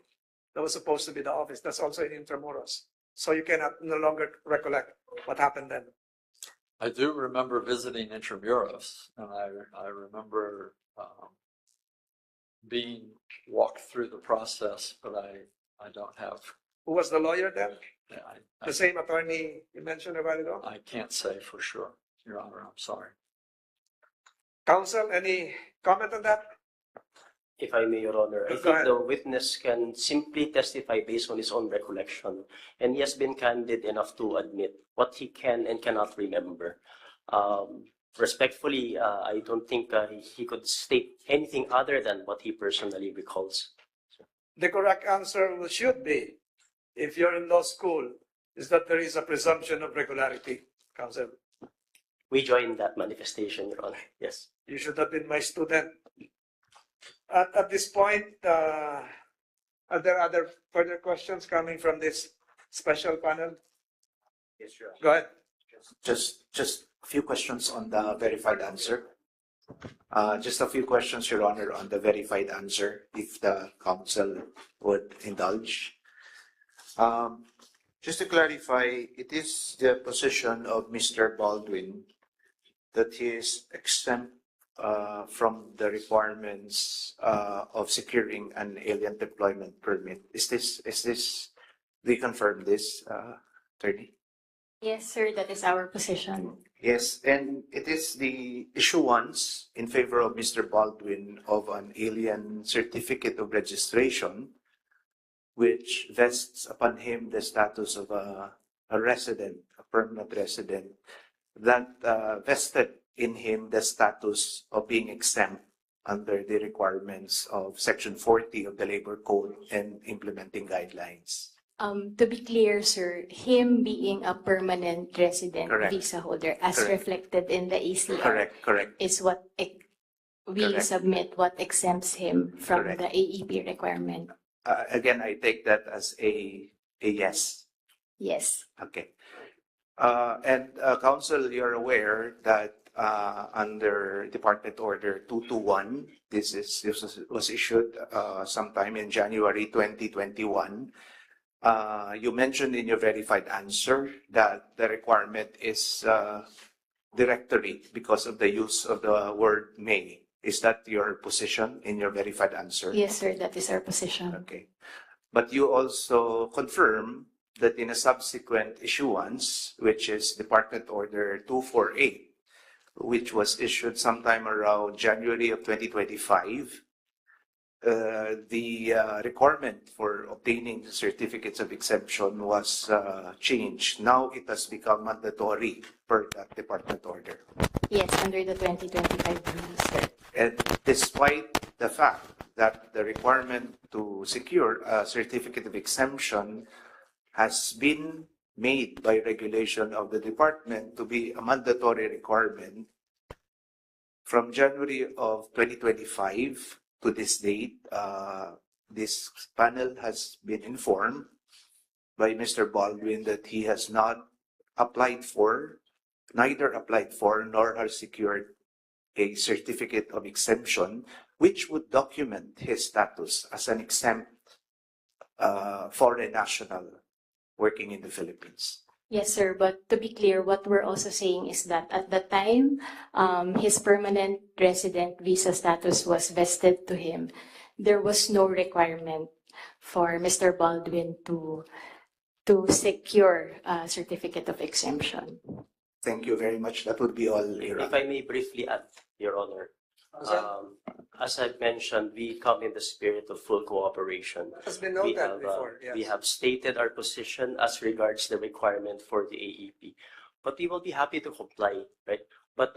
That was supposed to be the office. That's also in Intramuros. So you cannot no longer recollect what happened then. I do remember visiting Intramuros, and I remember being walked through the process, but I don't have. Who was the lawyer then? I The same attorney you mentioned a while ago? I can't say for sure, Your Honor. I'm sorry. Counsel, any comment on that? If I may, Your Honor, I Go think ahead. the witness can simply testify based on his own recollection, and he has been candid enough to admit what he can and cannot remember. Respectfully, I don't think he could state anything other than what he personally recalls. The correct answer should be, if you're in law school, is that there is a presumption of regularity, counsel. we join that manifestation, Your Honor. Yes. You should have been my student. At this point, are there other further questions coming from this special panel? Yes, Your Honor. Go ahead. Just a few questions on the verified answer. Just a few questions, Your Honor, on the verified answer, if the council would indulge. Just to clarify, it is the position of Mr. Baldwin that he is exempt from the requirements of securing an alien deployment permit. Do you confirm this, attorney? Yes, sir, that is our position. Yes, and it is the issuance in favor of Mr. Baldwin of an alien certificate of registration, which vests upon him the status of a resident, a permanent resident, that vested in him the status of being exempt under the requirements of Section 40 of the Labor Code and implementing guidelines. To be clear, sir, him being a permanent resident Correct. visa holder, as Correct. reflected in the ACR, Correct. is what we Correct. submit, what exempts him from Correct. the AEP requirement. Again, I take that as a yes. Yes. Okay. And Council, you're aware that under Department Order 221, this was issued sometime in January 2021. You mentioned in your verified answer that the requirement is directory because of the use of the word may. Is that your position in your verified answer? Yes, sir, that is our position. Okay. But you also confirm that in a subsequent issuance, which is Department Order 248, which was issued sometime around January of 2025, the requirement for obtaining certificates of exemption was changed. Now it has become mandatory per that department order. Yes, under the 2025 rules, sir. And despite the fact that the requirement to secure a certificate of exemption has been made by regulation of the department to be a mandatory requirement, from January of 2025 to this date, this panel has been informed by Mr. Baldwin that he has neither applied for nor has secured a certificate of exemption, which would document his status as an exempt foreign national working in the Philippines. Yes, sir. But to be clear, what we're also saying is that at the time his permanent resident visa status was vested to him, there was no requirement for Mr. Baldwin to secure a certificate of exemption. Thank you very much. That would be all, Your If Honor. I may briefly add, Your Honor, as I've mentioned, we come in the spirit of full cooperation. Has been We noted have, before. Yes. we have stated our position as regards the requirement for the AEP, but we will be happy to comply, right? But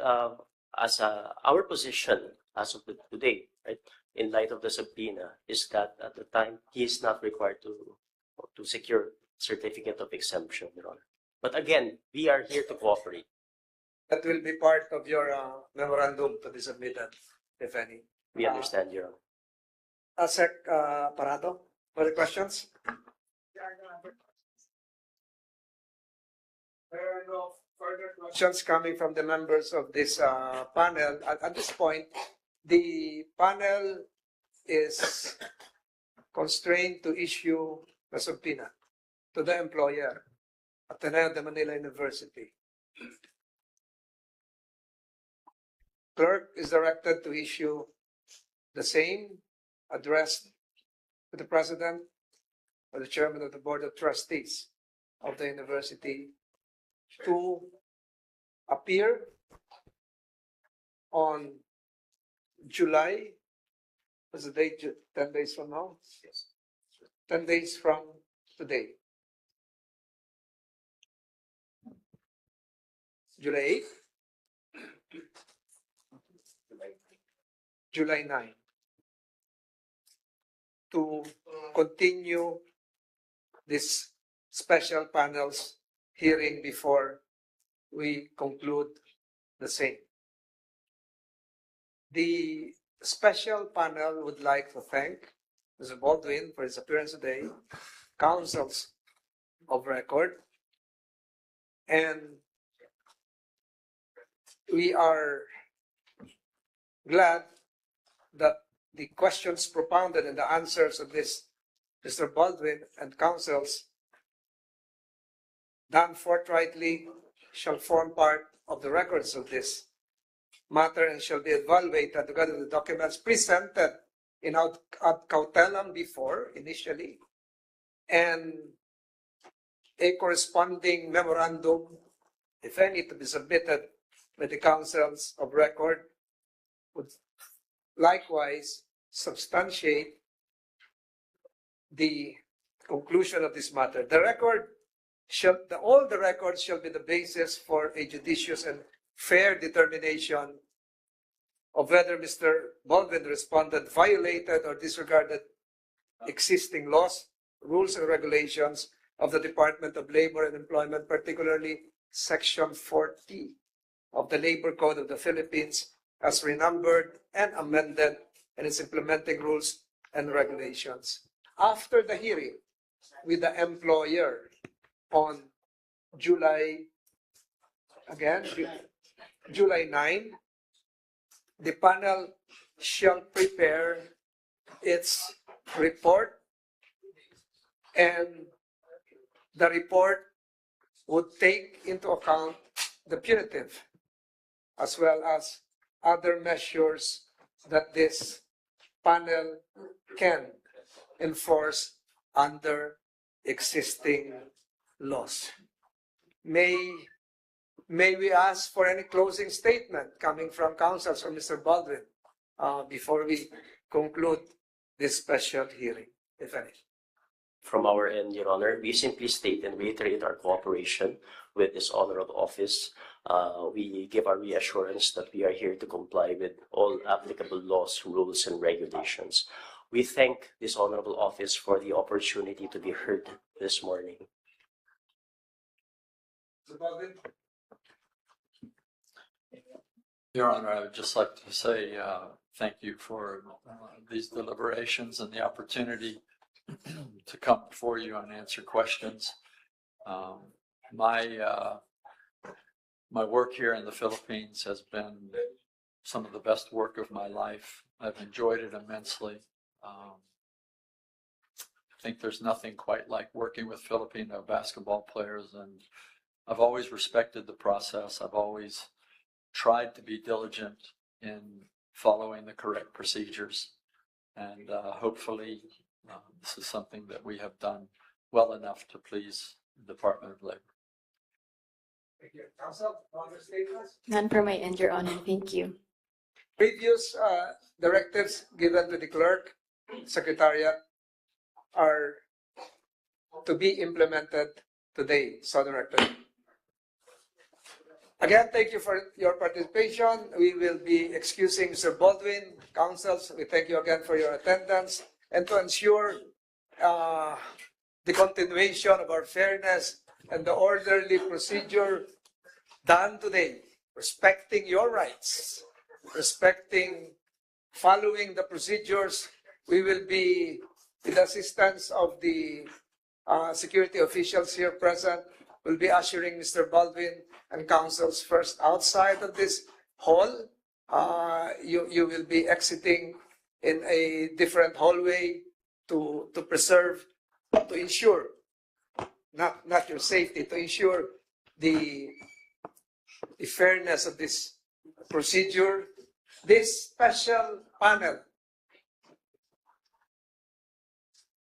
as our position as of today, right, in light of the subpoena, is that at the time he is not required to secure certificate of exemption, Your Honor. But again, we are here to cooperate. That will be part of your memorandum to be submitted, if any. We understand, Your Honor. Sec Parado, further questions? There are no further questions coming from the members of this panel. At this point, the panel is constrained to issue a subpoena to the employer, Ateneo de Manila University. Clerk is directed to issue the same addressed to the President or the Chairman of the Board of Trustees of the university to appear on July, what's the date, 10 days from now? Yes. 10 days from today. July 8th? July 9th. To continue this special panel's hearing before we conclude the same. The special panel would like to thank Mr. Baldwin for his appearance today, counsels of record, and we are glad that the questions propounded and the answers of this Mr. Baldwin and counsels done forthrightly shall form part of the records of this matter and shall be evaluated together with the documents presented in ad cautelam before initially, and a corresponding memorandum, if any, to be submitted by the counsels of record would likewise substantiate the conclusion of this matter. All the records shall be the basis for a judicious and fair determination of whether Mr. Baldwin respondent violated or disregarded existing laws, rules, and regulations of the Department of Labor and Employment, particularly Section 40 of the Labor Code of the Philippines, as renumbered and amended, and its implementing rules and regulations. After the hearing with the employer on July 9, the panel shall prepare its report, and the report would take into account the punitive as well as other measures that this panel can enforce under existing laws. May we ask for any closing statement coming from counsels from Mr. Baldwin before we conclude this special hearing, if any? From our end, Your Honor, we simply state and reiterate our cooperation with this honorable office. We give our reassurance that we are here to comply with all applicable laws, rules, and regulations. We thank this honorable office for the opportunity to be heard this morning. Mr. Baldwin? Your Honor, I would just like to say thank you for these deliberations and the opportunity to come before you and answer questions. My work here in the Philippines has been some of the best work of my life. I've enjoyed it immensely. I think there's nothing quite like working with Filipino basketball players, and I've always respected the process. I've always tried to be diligent in following the correct procedures, and hopefully this is something that we have done well enough to please the Department of Labor. Thank you. Counsel, other statements? None from my end, Your Honor. Thank you. Previous directives given to the clerk, secretariat, are to be implemented today, so directed. Again, thank you for your participation. We will be excusing Mr. Baldwin. Counsels, we thank you again for your attendance. And to ensure the continuation of our fairness and the orderly procedure done today, respecting your rights, following the procedures, we will be, with the assistance of the security officials here present, will be ushering Mr. Baldwin and counsels first outside of this hall. You will be exiting in a different hallway to preserve, to ensure, not your safety, to ensure the fairness of this procedure. This special panel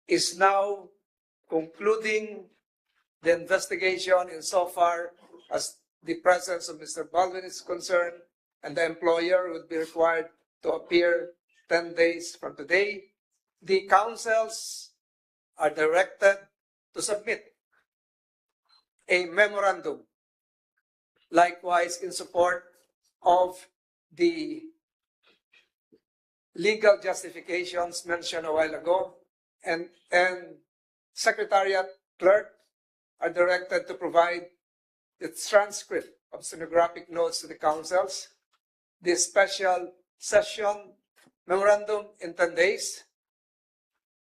is now concluding the investigation insofar as the presence of Mr. Baldwin is concerned, and the employer would be required to appear 10 days from today. The counsels are directed to submit a memorandum, likewise in support of the legal justifications mentioned a while ago, and Secretariat Clerk are directed to provide the transcript of stenographic notes to the councils. This special session memorandum in 10 days.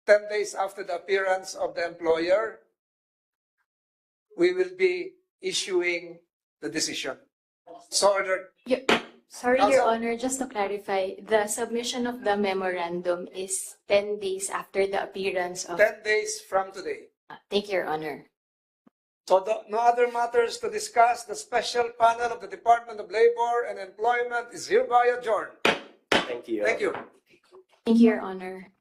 10 days after the appearance of the employer, we will be issuing the decision. So ordered. Sorry, Counsel. Your Honor, just to clarify, the submission of the memorandum is 10 days after the appearance of... 10 days from today. Thank you, Your Honor. So no other matters to discuss. The special panel of the Department of Labor and Employment is hereby adjourned. Thank you, Your Thank you. Honor. Thank you, Your Honor.